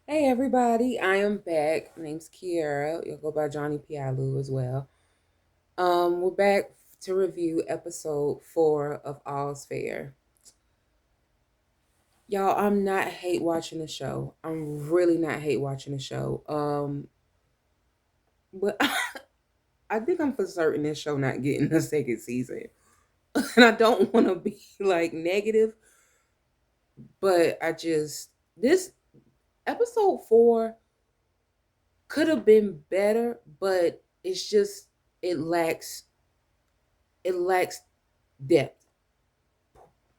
Hey everybody, I am back. My name's Kiara. You'll go by Johnny Pialu as well. We're back to review episode 4 of All's Fair. Y'all, I'm not hate watching the show. I'm really not hate watching the show. But I think I'm for certain this show not getting a second season. And I don't want to be like negative, but this episode 4 could have been better, but it lacks it lacks depth.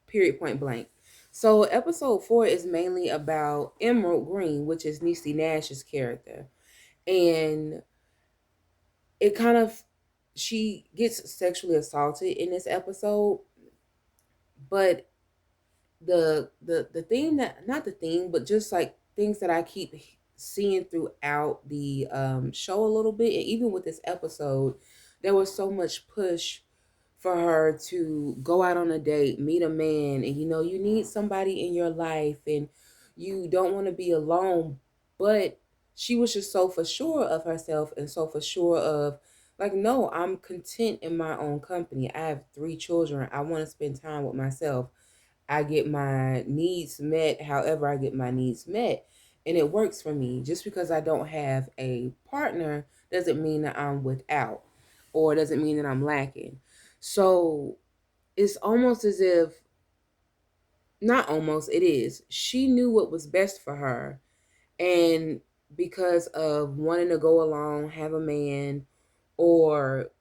Period, point blank. So episode 4 is mainly about Emerald Greene, which is Niecy Nash's character. And it kind of she gets sexually assaulted in this episode, but the thing that not the thing, but just like things that I keep seeing throughout the show a little bit, and even with this episode, there was so much push for her to go out on a date, meet a man, and you need somebody in your life, and you don't want to be alone. But she was just so for sure of herself and so for sure of like, no, I'm content in my own company. I have 3 children. I want to spend time with myself. I get my needs met however I get my needs met. And it works for me. Just because I don't have a partner doesn't mean that I'm without or doesn't mean that I'm lacking. So it's almost as if, not almost, it is. She knew what was best for her. And because of wanting to go along, have a man, or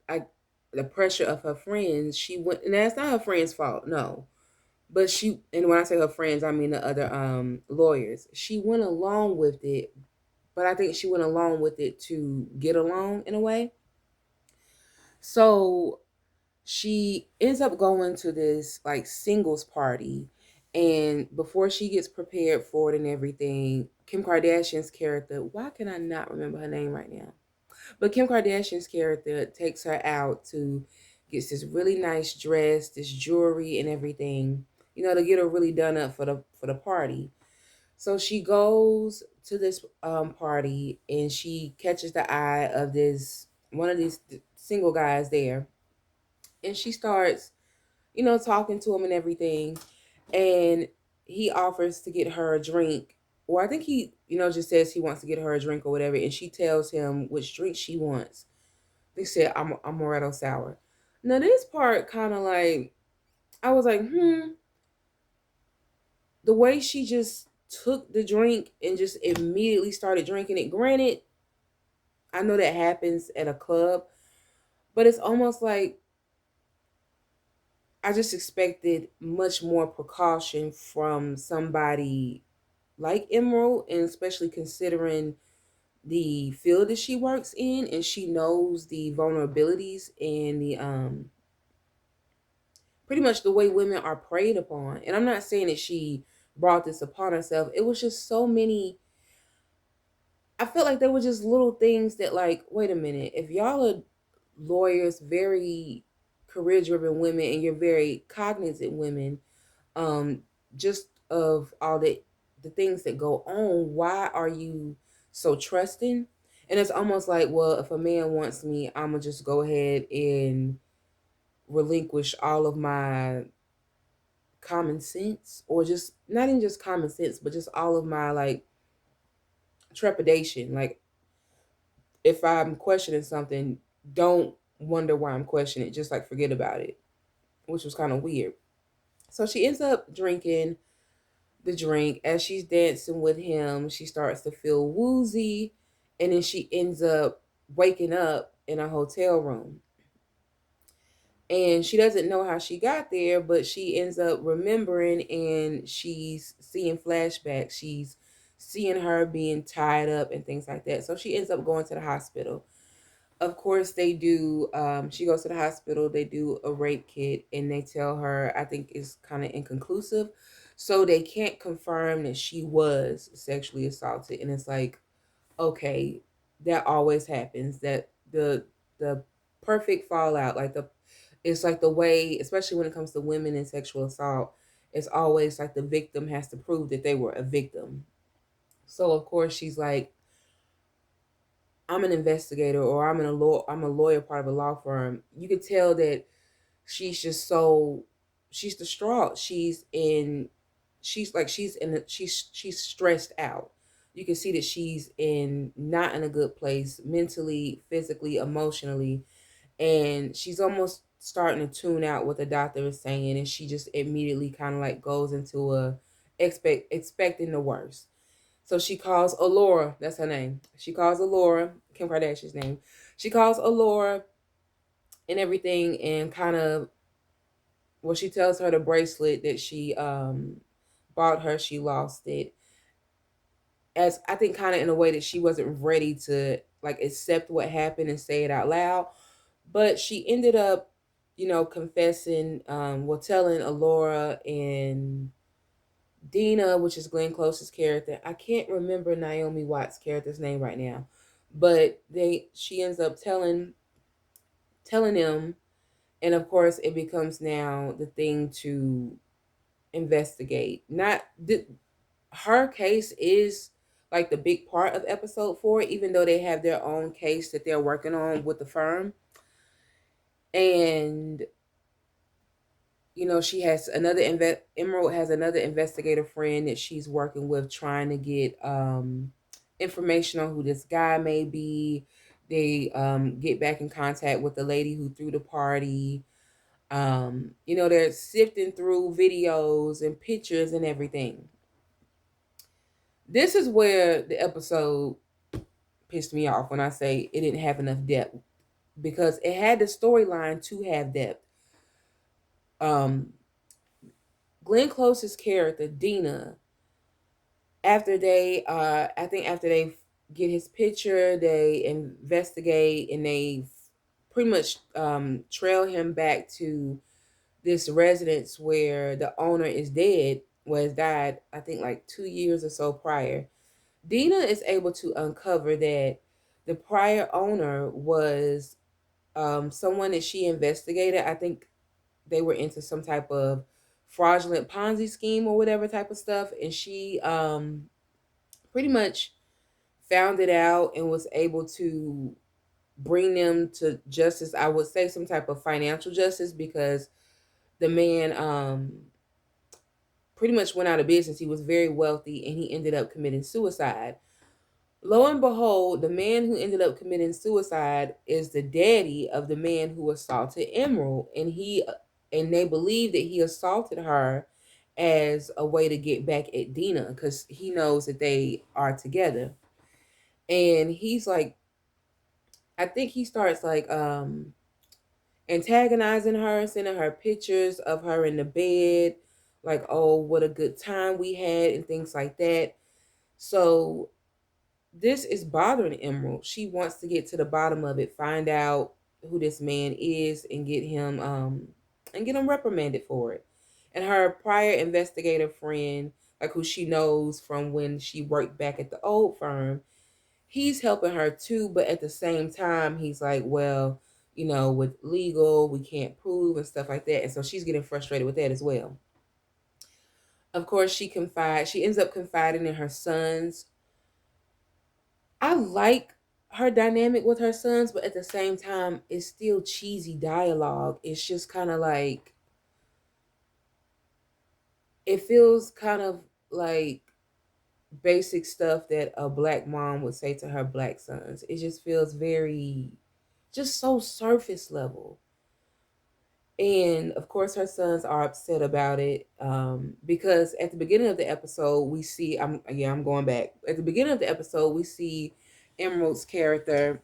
the pressure of her friends, she went, and that's not her friend's fault, no, but she, and when I say her friends, I mean the other lawyers. She went along with it, but I think she went along with it to get along in a way. So she ends up going to this like singles party, and before she gets prepared for it and everything, Kim Kardashian's character, why can I not remember her name right now? But Kim Kardashian's character takes her out to get this really nice dress, this jewelry and everything, to get her really done up for the party. So she goes to this party, and she catches the eye of this one of these single guys there, and she starts, talking to him and everything, and he offers to get her a drink. Or I think he, just says he wants to get her a drink or whatever, and she tells him which drink she wants. They said I'm Moretto sour. Now this part kind of like, I was like, the way she just took the drink and just immediately started drinking it. Granted, I know that happens at a club, but it's almost like I just expected much more precaution from somebody like Emerald, and especially considering the field that she works in, and she knows the vulnerabilities and the pretty much the way women are preyed upon. And I'm not saying that she brought this upon herself. It was just so many. I felt like there were just little things that, like, wait a minute, if y'all are lawyers, very career driven women, and you're very cognizant women, um, just of all the things that go on, why are you so trusting? And it's almost like, well, if a man wants me, I'm gonna just go ahead and relinquish all of my common sense, or just not even just common sense, but just all of my like trepidation. Like, if I'm questioning something, don't wonder why I'm questioning it, just like forget about it, which was kind of weird. So she ends up drinking the drink. As she's dancing with him, she starts to feel woozy, and then she ends up waking up in a hotel room. And she doesn't know how she got there, but she ends up remembering, and she's seeing flashbacks. She's seeing her being tied up and things like that. So she ends up going to the hospital. Of course, they do. She goes to the hospital. They do a rape kit, and they tell her, I think it's kind of inconclusive, so they can't confirm that she was sexually assaulted. And it's like, okay, that always happens. That the perfect fallout, like it's like the way, especially when it comes to women and sexual assault, it's always like the victim has to prove that they were a victim. So of course she's like, I'm an investigator, or I'm a lawyer, part of a law firm. You could tell that she's just so, she's distraught. She's stressed out. You can see that she's in not in a good place mentally, physically, emotionally, and she's almost starting to tune out what the doctor is saying, and she just immediately kind of like goes into a expecting the worst. So she calls Alora, that's her name. She calls Alora, Kim Kardashian's name. She calls Alora and everything, and kind of, well, she tells her the bracelet that she bought her, she lost it. As I think, kind of in a way that she wasn't ready to like accept what happened and say it out loud. But she ended up, confessing, well, telling Alora and Dina, which is Glenn Close's character. I can't remember Naomi Watts' character's name right now, but she ends up telling him, and of course it becomes now the thing to investigate. Not her case is like the big part of episode 4, even though they have their own case that they're working on with the firm. And she has Emerald has another investigator friend that she's working with, trying to get information on who this guy may be. They get back in contact with the lady who threw the party. They're sifting through videos and pictures and everything. This is where the episode pissed me off, when I say it didn't have enough depth, because it had the storyline to have depth. um Glenn Close's character, Dina, after they get his picture, they investigate, and they pretty much trail him back to this residence where the owner is dead, was died, I think, like 2 years or so prior. Dina is able to uncover that the prior owner was someone that she investigated. I think they were into some type of fraudulent Ponzi scheme or whatever type of stuff, and she pretty much found it out and was able to bring them to justice. I would say some type of financial justice, because the man pretty much went out of business. He was very wealthy, and he ended up committing suicide. Lo and behold, the man who ended up committing suicide is the daddy of the man who assaulted Emerald, and they believe that he assaulted her as a way to get back at Dina, because he knows that they are together. And he's like, I think he starts like antagonizing her, sending her pictures of her in the bed, like, oh, what a good time we had, and things like that. So this is bothering Emerald. She wants to get to the bottom of it, find out who this man is, and get him reprimanded for it. And her prior investigator friend, like who she knows from when she worked back at the old firm, he's helping her too, but at the same time he's like, well, with legal, we can't prove and stuff like that. And so she's getting frustrated with that as well. Of course, she ends up confiding in her sons. I like her dynamic with her sons, but at the same time, it's still cheesy dialogue. It's just kind of like, it feels kind of like basic stuff that a black mom would say to her black sons. It just feels very, just so surface level. And of course, her sons are upset about it, because at the beginning of the episode, we see, I'm going back. At the beginning of the episode, we see Emerald's character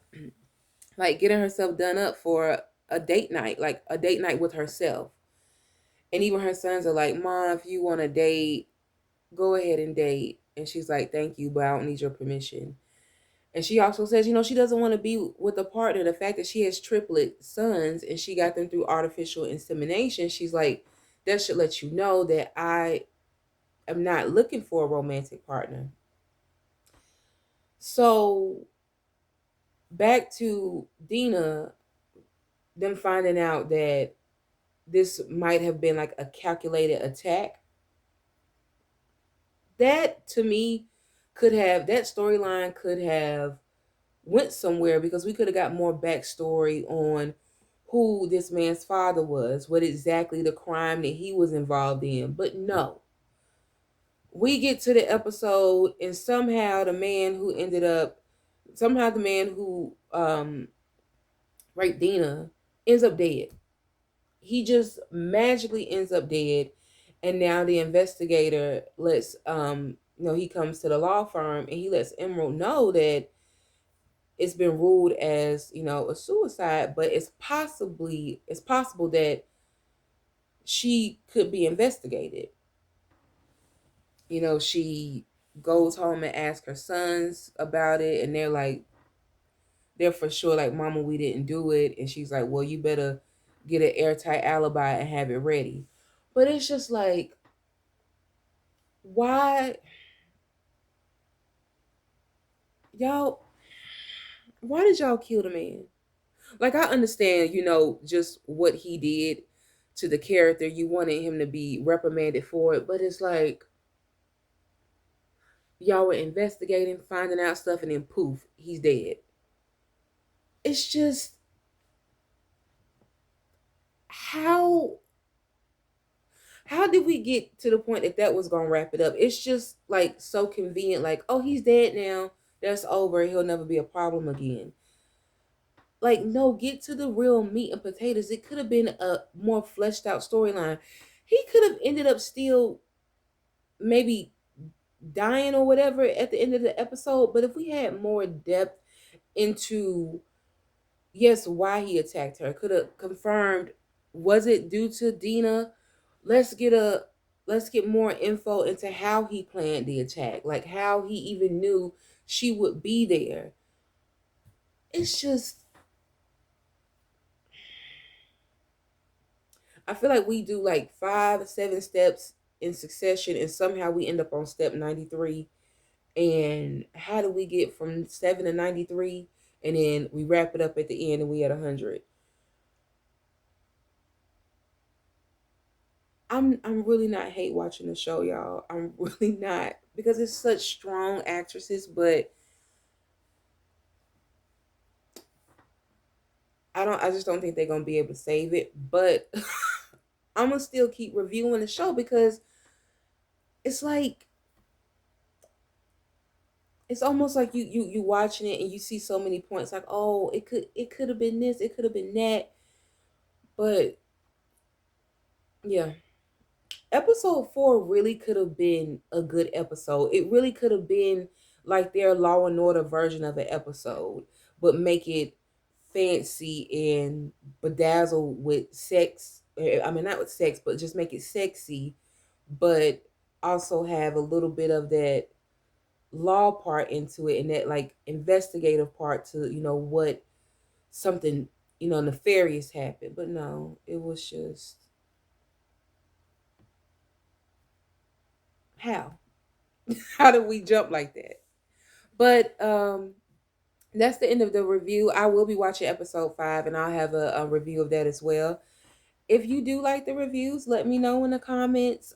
like getting herself done up for a date night, like a date night with herself. And even her sons are like, Mom, if you want to date, go ahead and date. And she's like, thank you, but I don't need your permission. And she also says, she doesn't want to be with a partner. The fact that she has triplet sons and she got them through artificial insemination, she's like, that should let you know that I am not looking for a romantic partner. So back to Dina, them finding out that this might have been like a calculated attack. That, to me, could have that storyline could have went somewhere because we could have got more backstory on who this man's father was, what exactly the crime that he was involved in. But no, we get to the episode and somehow the man who raped Dina ends up dead. He just magically ends up dead, and now the investigator lets he comes to the law firm and he lets Emerald know that it's been ruled as a suicide, but it's possible that she could be investigated. She goes home and asks her sons about it, and they're for sure like, Mama, we didn't do it. And she's like, well, you better get an airtight alibi and have it ready. But it's just like, why, y'all, why did y'all kill the man? Like, I understand, just what he did to the character. You wanted him to be reprimanded for it, but it's like, y'all were investigating, finding out stuff, and then poof, he's dead. It's just, how did we get to the point that was gonna wrap it up? It's just like so convenient, like, oh, he's dead now, that's over, he'll never be a problem again. Like, no, get to the real meat and potatoes. It could have been a more fleshed out storyline. He could have ended up still maybe dying or whatever at the end of the episode, but if we had more depth into, yes, why he attacked her, could have confirmed, was it due to Dina? Let's get more info into how he planned the attack, like how he even knew she would be there. It's just, I feel like we do like 5, 7 steps in succession, and somehow we end up on step 93. And how do we get from 7 to 93? And then we wrap it up at the end and we at 100. I'm really not hate watching the show, y'all. I'm really not, because it's such strong actresses, but I just don't think they're gonna be able to save it. But I'm gonna still keep reviewing the show because it's like, it's almost like you watching it and you see so many points, like, oh, it could have been this, it could have been that. But yeah, episode 4 really could have been a good episode. It really could have been like their Law and Order version of an episode, but make it fancy and bedazzled with sex. I mean, not with sex, but just make it sexy, but also have a little bit of that law part into it and that like investigative part to, what something, nefarious happened. But no, it was just, how? How did we jump like that? But that's the end of the review. I will be watching episode 5 and I'll have a review of that as well. If you do like the reviews, let me know in the comments.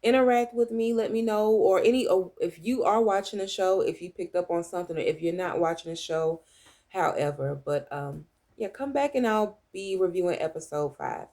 Interact with me, let me know, or if you are watching the show, if you picked up on something, or if you're not watching the show, however. But yeah, come back and I'll be reviewing episode 5.